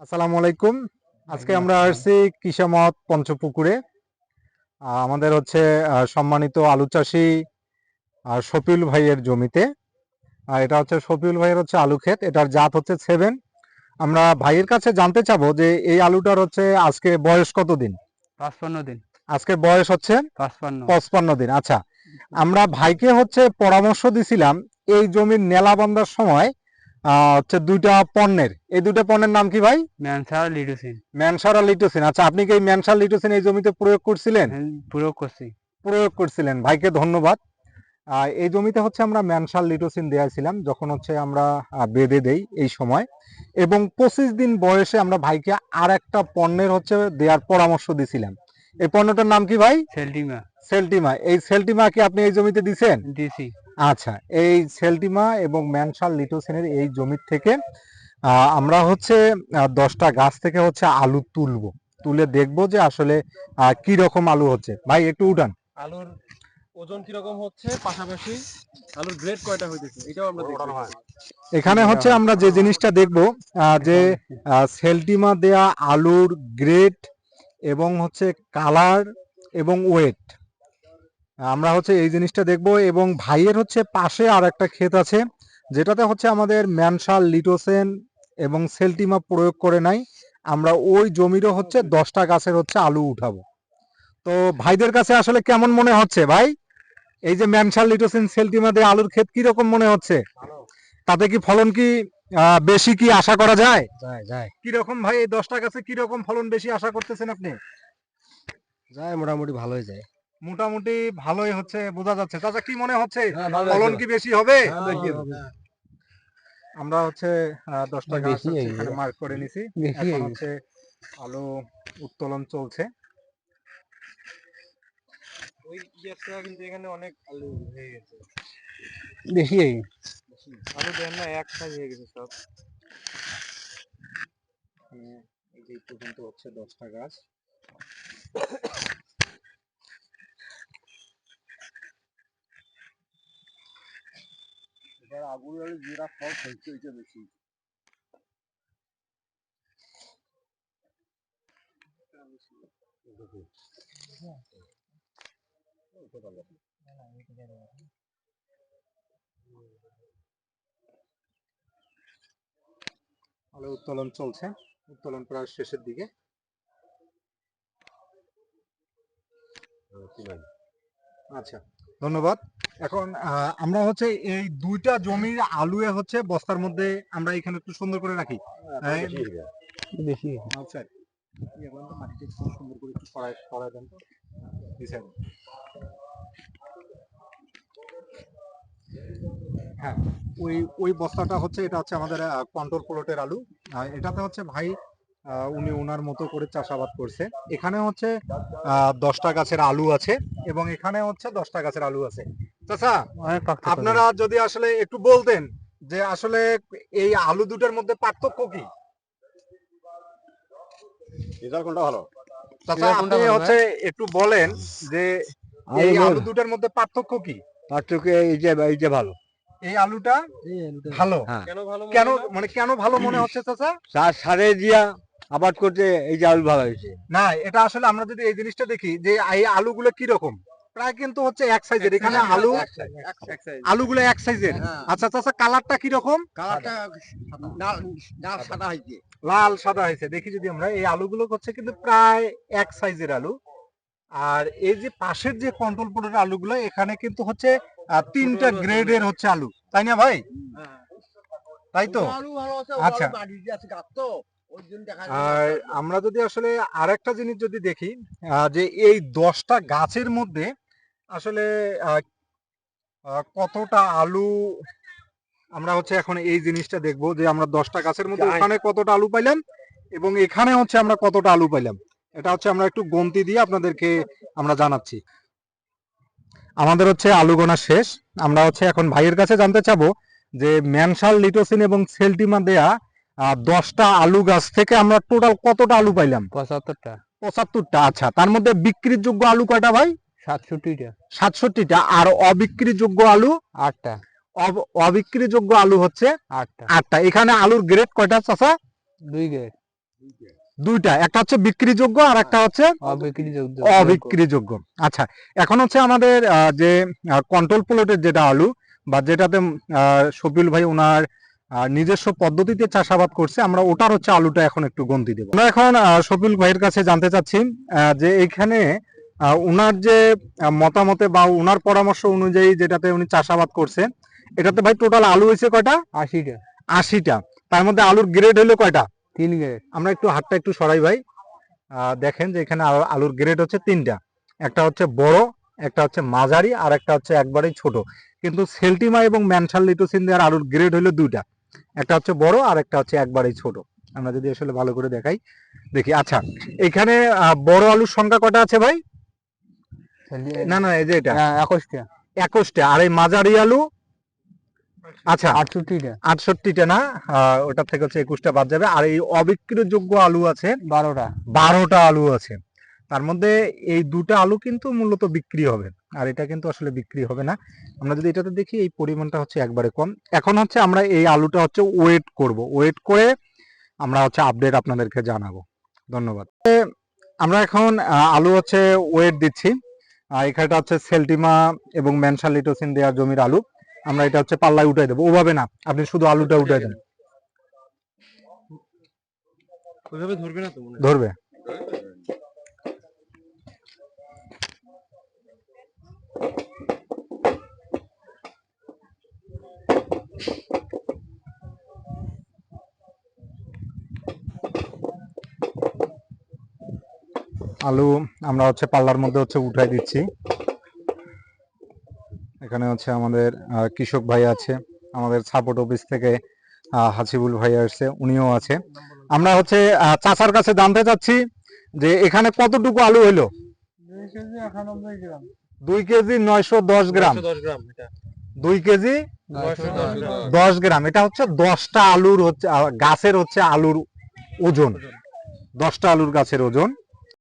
আসসালামু আলাইকুম। আজকে আমরা আসছি কিশামত পঞ্চপুকুরে। আমাদের হচ্ছে সম্মানিত আলু চাষি শফিউল ভাইয়ের জমিতে। এটা হচ্ছে শফিউল ভাইয়ের হচ্ছে আলু ক্ষেত, এটার জাত হচ্ছে 7। আমরা ভাইয়ের কাছে জানতে চাবো যে এই আলুটার হচ্ছে আজকে বয়স কতদিন? 55 দিন। আজকে বয়স হচ্ছে 55 দিন। আচ্ছা, আমরা ভাইকে হচ্ছে পরামর্শ দিছিলাম এই জমির নেলাবন্ধার সময় হচ্ছে এই দুইটা পণ্যের নাম কি ভাই? ম্যানসার লিডোসিন। ম্যানসার আর লিটোসিন। আচ্ছা, আপনি কি এই ম্যানসার লিটোসিন এই জমিতে প্রয়োগ করছিলেন? প্রয়োগ করছিলেন, ভাইকে ধন্যবাদ। এই জমিতে হচ্ছে আমরা ম্যানসার লিটোসিন দিয়েছিলাম যখন হচ্ছে আমরা বেঁধে দেই এই সময়, এবং 25 দিন বয়সে আমরা ভাইকে আর একটা পণ্যের হচ্ছে দেওয়ার পরামর্শ দিছিলাম। এই পণ্যটার নাম কি ভাই? সেল্টিমা। সেল্টিমা। এই সেল্টিমা কি আপনি এই জমিতে দিছেন? দিছি। আচ্ছা, এই সেল্টিমা এবং ম্যানসার লিটোসিনের এই জমি থেকে আমরা হচ্ছে 10টা গাছ থেকে হচ্ছে আলু তুলে দেখবো যে আসলে কি রকম আলু হচ্ছে। ভাই একটু উঠান। আলুর ওজন কি রকম হচ্ছে, পাশাপাশি আলুর গ্রেড কয়টা হইতেছে এটাও আমরা দেখব। এখানে হচ্ছে আমরা যে জিনিসটা দেখবো যে সেল্টিমা দেয়া আলুর গ্রেড এবং হচ্ছে কালার এবং ওয়েট, আমরা হচ্ছে এই জিনিসটা দেখবো। এবং ভাইয়ের হচ্ছে পাশে আর একটা ক্ষেত আছে যেটাতে হচ্ছে আমাদের ম্যানসার লিটোসেন এবং সেল্টিমা প্রয়োগ করে নাই। আমরা ওই জমিরও হচ্ছে 10টা গাছের হচ্ছে আলু উঠাবো। তো ভাইদের কাছে আসলে কেমন মনে হচ্ছে ভাই, এই যে ম্যানসার লিটোসিন সেল্টিমা দিয়ে আলুর ক্ষেত কি রকম মনে হচ্ছে? তাতে কি ফলন কি বেশি কি আশা করা যায়? কি রকম ভাই, এই 10টা গাছে কি রকম ফলন বেশি আশা করতেছেন আপনি? যায় মোটামুটি ভালোই যায়। মোটামুটি ভালোই হচ্ছে বোঝা যাচ্ছে। চাচা কি মনে হচ্ছে, ফলন কি বেশি হবে? আমরা হচ্ছে 10টা গাছ এখানে মার্ক করে নিছি। এখন হচ্ছে আলু উত্তোলন চলছে। ওই ইয়ারটা কিন্তু এখানে অনেক আলু হয়ে গেছে। বেশি আলু দেন না, এক সাইজ হয়ে গেছে সব। এই যে পর্যন্ত হচ্ছে 10টা গাছ। এবার আগুন যেটা ফল হয়েছে ওইটা বেশি। আলু উত্তোলন চলছে, উত্তোলন প্রায় শেষের দিকে। আচ্ছা, ধন্যবাদ। এখন আমরা হচ্ছে এই দুইটা জমির আলুয়ে হচ্ছে বস্তার মধ্যে আমরা এখানে একটু সুন্দর করে রাখি। বেশি আচ্ছা, মাটিতে একটু সুন্দর করে একটু সরায় দেন তো। হ্যাঁ, ওই বস্তাটা হচ্ছে, এটা হচ্ছে আমাদের কন্ট্রোল প্লটের আলু। এটাতে হচ্ছে ভাই উনি ওনার মতো করে চাষাবাদ করছে। এখানে হচ্ছে 10টা গাছের আলু আছে এবং এখানে হচ্ছে 10টা গাছের আলু আছে। চাচা, আপনারা যদি আসলে একটু বলতেন যে আসলে এই আলু দুটার মধ্যে পার্থক্য কি? রেজাল্ট কোনটা ভালো? চাচা আপনি হচ্ছে একটু বলেন যে এই আলু দুটার মধ্যে পার্থক্য কি? পার্থক্য এই যে ভালো। এই আলুটা ভালো। কেন ভালো? কেন ভালো মনে হচ্ছে চাচা? সারে দিয়া আবাদ করতে এই যে আলু ভালো হয়েছে। না, এটা আসলে আমরা যদি এই জিনিসটা দেখি যে এই আলুগুলো কি রকম, প্রায় কিন্তু হচ্ছে এক সাইজের। এখানে আলুগুলো এক সাইজের। আচ্ছা চাচা, কালারটা কি রকম? কালারটা লাল সাদা হইছে। লাল সাদা হয়েছে। দেখি যদি আমরা এই আলুগুলো হচ্ছে কিন্তু প্রায় এক সাইজের আলু। আর এই যে পাশের যে কন্ট্রোল প্লটের আলুগুলো, এখানে কিন্তু হচ্ছে 3টা গ্রেডের হচ্ছে আলু, তাই না ভাই? তাই তো। আচ্ছা, আর আমরা যদি আসলে আরেকটা জিনিস যদি দেখি যে এই 10টা গাছের মধ্যে আসলে কতটা আলু, আমরা হচ্ছে এখন এই জিনিসটা দেখবো যে আমরা 10টা গাছের মধ্যে ওখানে কতটা আলু পাইলাম এবং এখানে হচ্ছে আমরা কতটা আলু পাইলাম। এটা হচ্ছে আমরা একটু গন্তি দিয়ে আপনাদেরকে আমরা জানাচ্ছি। আমাদের হচ্ছে আলু গোনা শেষ। আমরা হচ্ছে এখন ভাইয়ের কাছে জানতে চাবো যে ম্যানসার লিটোসিন এবং সেল্টিমা দেয়া 10টা আলু গাছ থেকে আমরা টোটাল কতটা আলু পাইলাম? 75টা। 75টা। আচ্ছা, তার মধ্যে বিক্রির যোগ্য আলু কয়টা ভাই? 67টা। 67টা। আর অবিক্রি যোগ্য আলু 8টা। অবিক্রি যোগ্য আলু হচ্ছে 8টা। এখানে আলুর গ্রেড কয়টা চাচা? 2 গ্রেড। দুইটা, একটা হচ্ছে বিক্রিযোগ্য আর একটা হচ্ছে অবিক্রিযোগ্য। আচ্ছা, এখন হচ্ছে আমাদের যে কন্ট্রোল প্লটের যেটা আলু বা যেটাতে শফিউল ভাই ওনার নিজস্ব পদ্ধতিতে চাষাবাদ করছে, আমরা ওটার হচ্ছে আলুটা এখন একটু গন্তি দেবো। আমরা এখন শফিউল ভাইয়ের কাছে জানতে চাচ্ছি যে এখানে ওনার যে মতামতে বা ওনার পরামর্শ অনুযায়ী যেটাতে উনি চাষাবাদ করছে, এটাতে ভাই টোটাল আলু হয়েছে কয়টা? 80টা। 80টা। তার মধ্যে আলুর গ্রেড হলো কয়টা? 3 গ্রেড। আমরা একটু হাতটা একটু সরাই ভাই, দেখেন যে এখানে আলুর গ্রেড হচ্ছে 3টা, একটা হচ্ছে বড়, একটা হচ্ছে মাঝারি, আর একটা হচ্ছে একবারেই ছোট। কিন্তু সেল্টিমা এবং ম্যানসাল লিটোসিন দেওয়ার আলুর গ্রেড হলো দুইটা, একটা হচ্ছে বড় আর একটা হচ্ছে একবারেই ছোট। আমরা যদি আসলে ভালো করে দেখাই, দেখি। আচ্ছা, এখানে বড় আলুর সংখ্যা কয়টা আছে ভাই? না না, এই যে এটা 21টা। 21টা। আর এই মাঝারি আলু? আচ্ছা, 68টা। 68টা না, ওটার থেকে হচ্ছে 21টা বাদ যাবে। আর এই অবিক্রিয়যোগ্য আলু আছে 12টা। 12টা আলু আছে। তার মধ্যে এই দুটো আলু কিন্তু মূলত বিক্রি হবে, আর এটা কিন্তু আসলে বিক্রি হবে না। আমরা যদি এটাতে দেখি, এই পরিমাণটা হচ্ছে একবারে কম। এখন হচ্ছে আমরা এই আলুটা হচ্ছে ওয়েট করব, ওয়েট করে আমরা হচ্ছে আপডেট আপনাদেরকে জানাবো। ধন্যবাদ। আমরা এখন আলু হচ্ছে ওয়েট দিচ্ছি। এখানটা হচ্ছে সেল্টিমা এবং ম্যানসাল লিটোসিন দেওয়া জমির আলু। আমরা এটা হচ্ছে পাল্লায় উঠাই দেবো, ওভাবে না, আপনি শুধু আলুটা উঠাই দেন। ওইভাবে ধরবে না তো মনে হয়। ধরবে। আলু আমরা হচ্ছে পাল্লার মধ্যে হচ্ছে উঠাই দিচ্ছি। এখানে হচ্ছে আমাদের কৃষক ভাই আছে, আমাদের সাপোর্ট অফিস থেকে হাসিবুল ভাই আসছে, উনিও আছে। আমরা হচ্ছে চাচার কাছে জানতে চাচ্ছি যে এখানে কতটুকু আলু হইলো? 2 কেজি 910 গ্রাম। 910 গ্রাম এটা। 2 কেজি 910 গ্রাম। 10 গ্রাম। এটা হচ্ছে 10টা আলুর হচ্ছে গাছের হচ্ছে আলুর ওজন, 10টা আলুর গাছের ওজন।